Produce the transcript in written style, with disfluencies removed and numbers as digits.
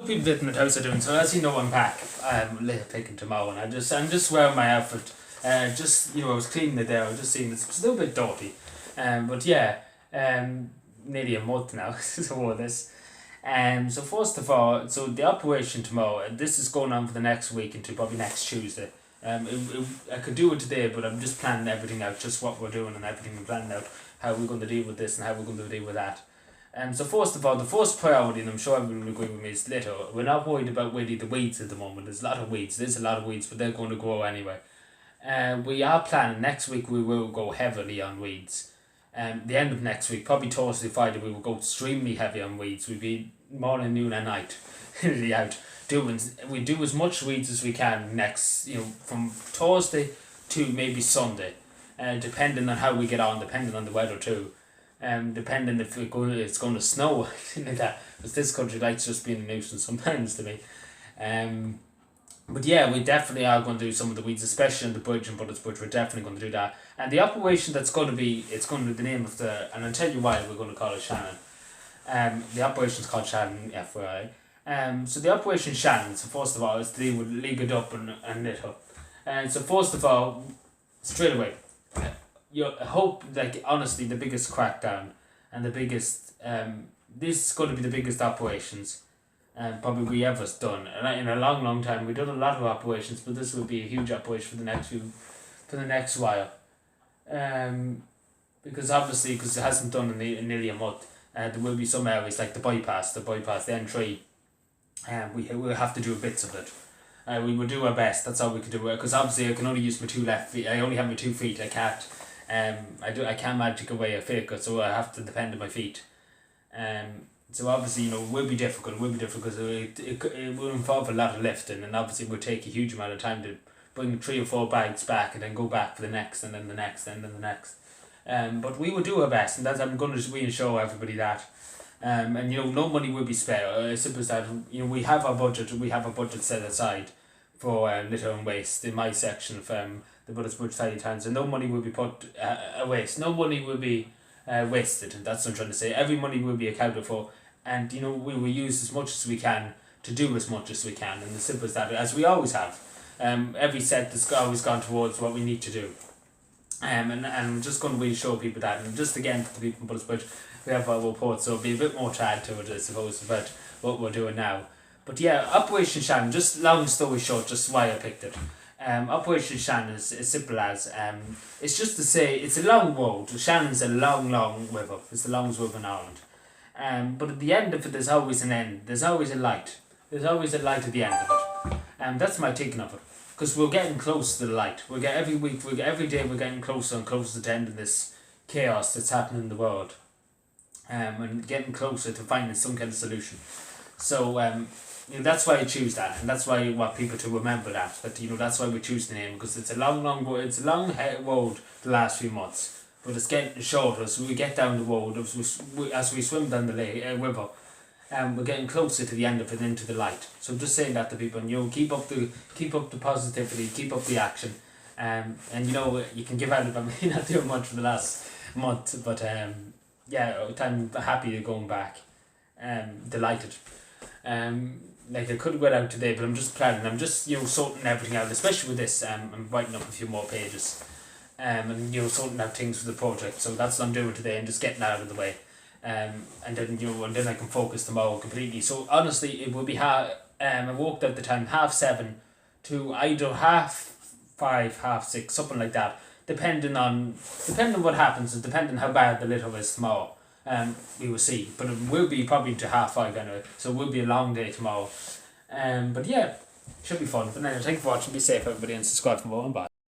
People did in the house are doing so. As you know, I'm back. I'm later picking tomorrow, and I'm just wearing my outfit. I was cleaning it there. I was just seeing it's a little bit dirty, but yeah, nearly a month now since I wore this. So first of all, so the operation tomorrow. This is going on for the next week until probably next Tuesday. I could do it today, but I'm just planning everything out, just what we're doing and everything. I'm planning out how we're going to deal with this and how we're going to deal with that. So first of all, the first priority, and I'm sure everyone will agree with me, is litter. We're not worried about really the weeds at the moment. There's a lot of weeds. There's a lot of weeds, but they're going to grow anyway. We are planning next week we will go heavily on weeds. The end of next week, probably Thursday, Friday, we will go extremely heavy on weeds. We'll be morning, noon and night really out doing. We do as much weeds as we can next, from Thursday to maybe Sunday, depending on how we get on, depending on the weather too. Depending if it's going to snow, like that. Because this country likes just being a nuisance sometimes to me. But yeah, we definitely are going to do some of the weeds, especially on the bridge and Brothers Bridge. We're definitely going to do that. And the operation that's going to be, it's going to be the name of and I'll tell you why we're going to call it Shannon. The operation's called Shannon, FYI. So the Operation Shannon, so first of all, is to deal with league it up and lit up. And so first of all, straight away, I hope, honestly, the biggest crackdown and the biggest, this is going to be the biggest operations probably we ever done. And in a long, long time, we've done a lot of operations, but this will be a huge operation for the next while. Because obviously, because it hasn't done in nearly a month, there will be some areas like the bypass, the N3, we'll have to do bits of it. We will do our best. That's all we can do. Because obviously, I can only use my 2 left feet. I only have my 2 feet. I can't. I can't magic away a faker, so I have to depend on my feet. So obviously, it will be difficult. It will be difficult because it will involve a lot of lifting, and obviously, it will take a huge amount of time to bring 3 or 4 bags back, and then go back for the next, and then the next, and then the next. But we will do our best, and I'm going to reassure everybody that. And no money will be spare. As simple as that. We have our budget. We have a budget set aside for litter and waste in my section of the Brothers Bridge Tidy Towns, and no money will be put waste. No money will be wasted, and that's what I'm trying to say. Every money will be accounted for, and we will use as much as we can to do as much as we can, and as simple as that, as we always have. Every cent has always gone towards what we need to do. And I'm just going to really show people that, and just again to the people in Brothers Bridge, we have our report, so it'll be a bit more to add to it, I suppose, about what we're doing now. But yeah, Operation Shannon, just long story short, just why I picked it. Operation Shannon is as simple as, it's just to say, it's a long road. Shannon's a long, long river. It's the longest river in Ireland. But at the end of it, there's always an end. There's always a light. There's always a light at the end of it. That's my taking of it. Because we're getting close to the light. Every day we're getting closer and closer to ending this chaos that's happening in the world. And getting closer to finding some kind of solution. So, that's why I choose that, and that's why I want people to remember that. That's why we choose the name, because it's a long road the last few months, but it's getting shorter. So we get down the road as we swim down the river, we're getting closer to the end of it, into the light. So I'm just saying that to people, and keep up the positivity, keep up the action, and you can give out about me not doing much for the last month, but I'm happy you're going back, delighted. I could have went out today, but I'm just planning. I'm just sorting everything out, especially with this. I'm writing up a few more pages, and sorting out things for the project. So that's what I'm doing today, and just getting that out of the way. And then I can focus tomorrow completely. So honestly, it will be I worked out the time 7:30 to either 5:30, 6:30, something like that, depending on what happens, and depending how bad the litter is tomorrow. We will see, but it will be probably to 5:30 anyway, so it will be a long day tomorrow. But yeah, should be fun. But anyway, thank you for watching. Be safe, everybody, and subscribe for more. And bye.